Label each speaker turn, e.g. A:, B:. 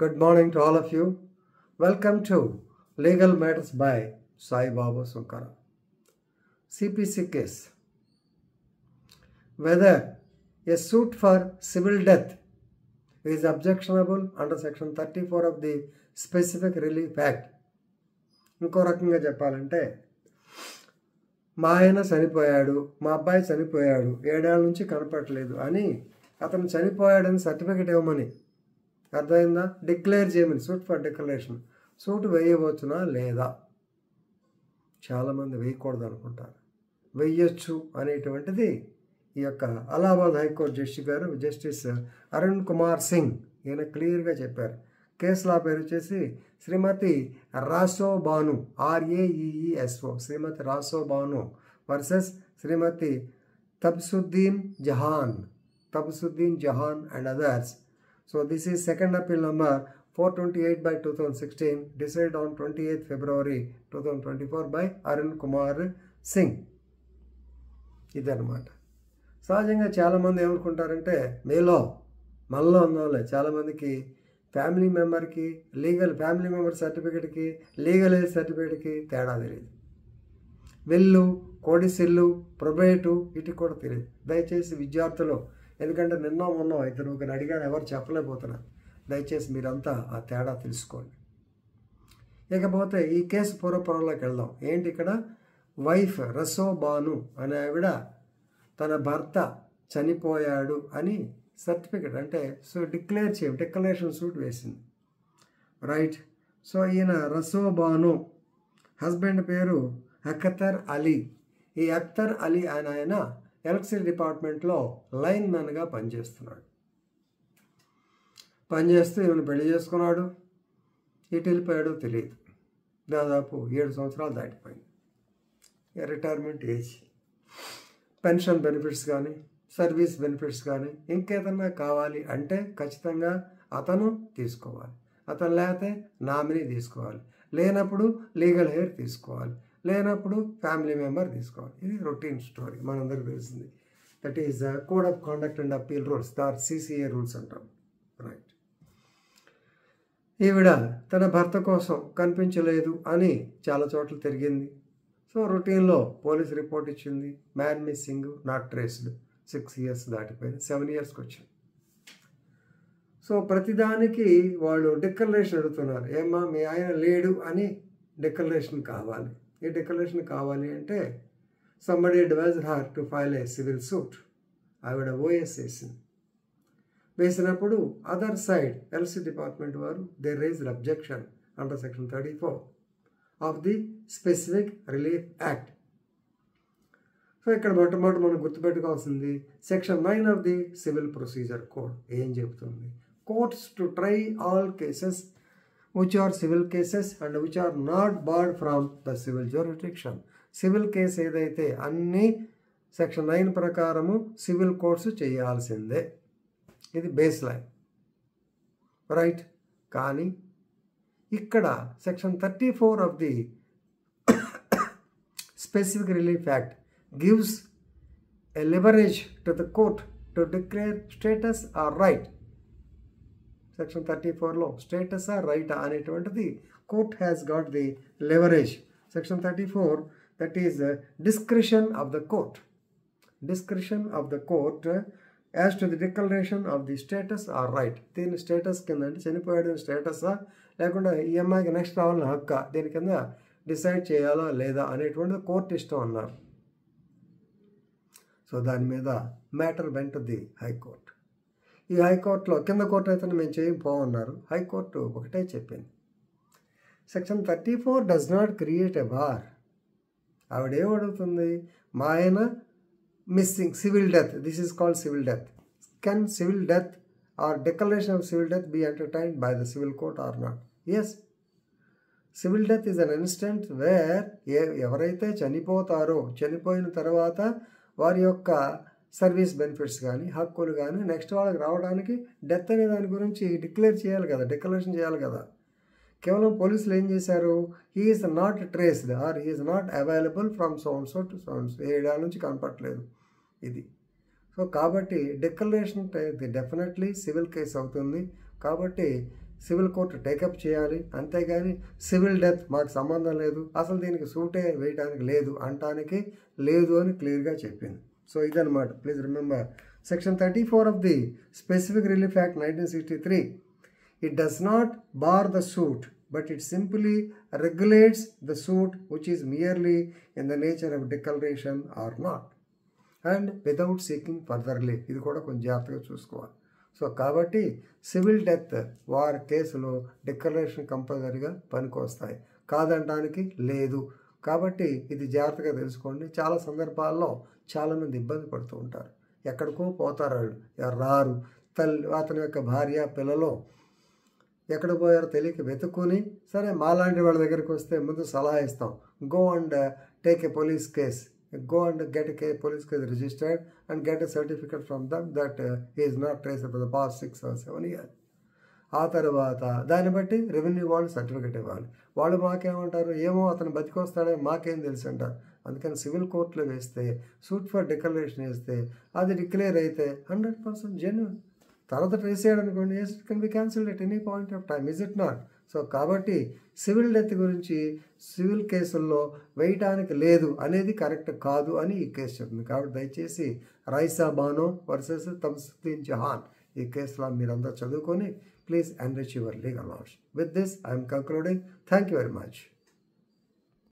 A: Good morning to all of you. Welcome to Legal Matters by Sai Baba Sunkara. CPC case. Whether a suit for civil death is objectionable under section 34 of the Specific Relief Act. ఇంకో రకంగా చెప్పాలంటే మా ఆయన చనిపోయాడు, మా అబ్బాయి చనిపోయాడు, 7 ఏళ్ల నుంచి కనపడలేదు అని అతను చనిపోయాడని సర్టిఫికెట్ ఇవ్వమని, అర్థమైందా? డిక్లేర్ చేయమని, సూట్ ఫర్ డిక్లరేషన్. సూట్ వేయవచ్చునా లేదా? చాలామంది వేయకూడదు అనుకుంటారు, వేయచ్చు అనేటువంటిది ఈ యొక్క అలహాబాద్ హైకోర్టు జస్టిస్ అరుణ్ కుమార్ సింగ్ ఈయన క్లియర్గా చెప్పారు. కేసు లా పేరు వచ్చేసి Shrimati Raeeso Bano, RAEESO, Shrimati Raeeso Bano versus Shrimati Tabsuddin Jahan and others. So this is second appeal number 428/2016, decided on 28th February 2024 by Arun Kumar Singh. ఇదన్నమాట. సహజంగా చాలామంది ఏమనుకుంటారంటే మనలో ఉన్నవాళ్ళే చాలామందికి ఫ్యామిలీ మెంబర్కి ఫ్యామిలీ మెంబర్ సర్టిఫికేట్కి లీగల్ ఏజ్ సర్టిఫికేట్కి తేడా తెలియదు. వెల్లు, కోడిసిల్లు, ప్రొబేటు వీటికి కూడా తెలియదు. దయచేసి విద్యార్థులు, ఎందుకంటే నిన్న మొన్న ఇద్దరు ఒకరు అడిగాను, ఎవరు చెప్పలేకపోతున్నారు. దయచేసి మీరంతా ఆ తేడా తెలుసుకోండి. ఇకపోతే ఈ కేసు పూర్వపరంలోకి వెళ్దాం. ఏంటి ఇక్కడ? వైఫ్ రసో బాను అనే ఆవిడ తన భర్త చనిపోయాడు అని సర్టిఫికెట్ అంటే డిక్లరేషన్ సూట్ వేసింది, రైట్. సో ఈయన రసో బాను హస్బెండ్ పేరు అఖ్తర్ అలీ. ఈ అఖ్తర్ అలీ ఆయన ఎలక్ట్రిసిటీ డిపార్ట్మెంట్లో లైన్ మ్యాన్గా పనిచేస్తూ ఈమెను పెళ్లి చేసుకున్నాడు. ఇటు వెళ్ళిపోయాడో తెలియదు. దాదాపు 7 సంవత్సరాలు దాటిపోయింది. Retirement age. పెన్షన్ బెనిఫిట్స్ కానీ సర్వీస్ బెనిఫిట్స్ కానీ ఇంకేదన్నా కావాలి అంటే ఖచ్చితంగా అతను తీసుకోవాలి. అతను లేకపోతే నామినీ తీసుకోవాలి, లేనప్పుడు లీగల్ హెయిర్ తీసుకోవాలి, లేనప్పుడు ఫ్యామిలీ మెంబర్ తీసుకోవాలి. ఇది రొటీన్ స్టోరీ, మనందరికీ తెలిసింది. That is code of conduct and appeal rules, CCA rules అంటాం, రైట్. ఈవిడ తన భర్త కోసం కనిపించలేదు అని చాలా చోట్ల తిరిగింది. సో రొటీన్లో పోలీస్ రిపోర్ట్ ఇచ్చింది. Man missing, not traced. 6 years దాటిపోయింది, 7 yearsకి వచ్చింది. సో ప్రతిదానికి వాళ్ళు డిక్లరేషన్ అడుగుతున్నారు. ఏమ్మా మీ ఆయన లేడు అని డిక్లరేషన్ కావాలి. ఈ డిక్లరేషన్ కావాలి అంటే somebody advised her to file a civil suit. ఆవిడ OS వేసినప్పుడు అదర్ సైడ్ ఎల్సీ డిపార్ట్మెంట్ వారు they raised objection under section 34 of the specific relief act. So ఇక్కడ మొట్టమొదటి మనం గుర్తుపెట్టుకోవాల్సింది section 9 of the civil procedure code ఏం చెబుతుంది? Courts to try all cases which are civil cases and which are not barred from the civil jurisdiction. Civil case ఏదైతే అన్ని section 9 ప్రకారము civil courts చేయాల్సిందే. ఇది బేస్ లైన్, రైట్. కానీ ఇక్కడ section 34 of the specific relief act gives a leverage to the court to declare status or right. Section 34లో status or right అనేటువంటిది court has got the leverage. Section 34 that is discretion of the court as to the declaration of the status or right. దీని status కింద అంటే చనిపోయాడు స్టేటసా లేకుండా ఈ అమ్మాయికి next రావాలని హక్క, దీని కింద డిసైడ్ చేయాలా లేదా అనేటువంటిది కోర్టు ఇష్టం అన్నారు. సో దాని మీద matter went to the high court. ఈ హైకోర్టులో కింద కోర్టు అయితే మేము చేయకపోమన్నారు. హైకోర్టు ఒకటే చెప్పింది, section 34 does not create a bar. ఆవిడేమడుగుతుంది? మా ఆయన missing, civil death, this is called civil death. Can civil death or declaration of civil death be entertained by the civil court or not? Yes, civil death is an instant where ఎవరైతే చనిపోతారో చనిపోయిన తర్వాత వారి యొక్క service benefits కానీ హక్కులు కానీ next వాళ్ళకి రావడానికి డెత్ అనే దాని గురించి డిక్లరేషన్ చేయాలి కదా. కేవలం పోలీసులు ఏం చేశారు? He is not traced or he is not available from so and so to so and so, 7 ఏళ్ళ నుంచి కనపట్లేదు ఇది. సో కాబట్టి డిక్లరేషన్ డెఫినెట్లీ సివిల్ కేసు అవుతుంది. కాబట్టి సివిల్ కోర్టు టేకప్ చేయాలి. అంతేగాని సివిల్ డెత్ మాకు సంబంధం లేదు, అసలు దీనికి సూటే వేయడానికి లేదు అంటానికి లేదు అని క్లియర్గా చెప్పింది. సో ఇదనమాట. Please remember section 34 of the specific relief act 1963. It does not bar the suit, but it simply regulates the suit which is merely in the nature of declaration or not, and without seeking further relief. ఇది కూడా కొంచెం జాగ్రత్తగా చూసుకోవాలి. So కాబట్టి civil death వారి కేసులో declaration కంపల్సరీగా పనికొస్తాయి, కాదనడానికి లేదు. కాబట్టి ఇది జాగ్రత్తగా తెలుసుకోండి. చాలా సందర్భాల్లో చాలామంది ఇబ్బంది పడుతూ ఉంటారు, ఎక్కడికో పోతారు, వాళ్ళు రారు. అతని యొక్క భార్య పిల్లలు ఎక్కడ పోయారో తెలియక వెతుక్కుని, సరే మాలాంటి వాళ్ళ దగ్గరికి వస్తే ముందు సలహా ఇస్తాం, go and take a police case, go and get a police case registered and get a certificate from them that he is not traced for the past 6 or 7 years. ఆ తర్వాత దాన్ని బట్టి రెవెన్యూ వాళ్ళు సర్టిఫికేట్ ఇవ్వాలి. వాళ్ళు మాకేమంటారు, ఏమో అతను బతికొస్తాడే మాకేం తెలుసు అంటారు. అందుకని సివిల్ కోర్టులో వేస్తే, సూట్ ఫర్ డిక్లరేషన్ వేస్తే, అది డిక్లేర్ అయితే 100% జెన్యూన్. తర్వాత ట్రేస్ చేయడానుకోండి, yes it can be cancelled at any point of time, is it not? So కాబట్టి సివిల్ డెత్ గురించి సివిల్ కేసుల్లో వేయటానికి లేదు అనేది కరెక్ట్ కాదు అని ఈ కేసు చెప్తుంది. కాబట్టి దయచేసి రైసా బానో వర్సెస్ తమ్సుద్దీన్ జహాన్ ఈ కేసులో మీరందరూ చదువుకొని please enrich your legal knowledge. With this, I am concluding. Thank you very much.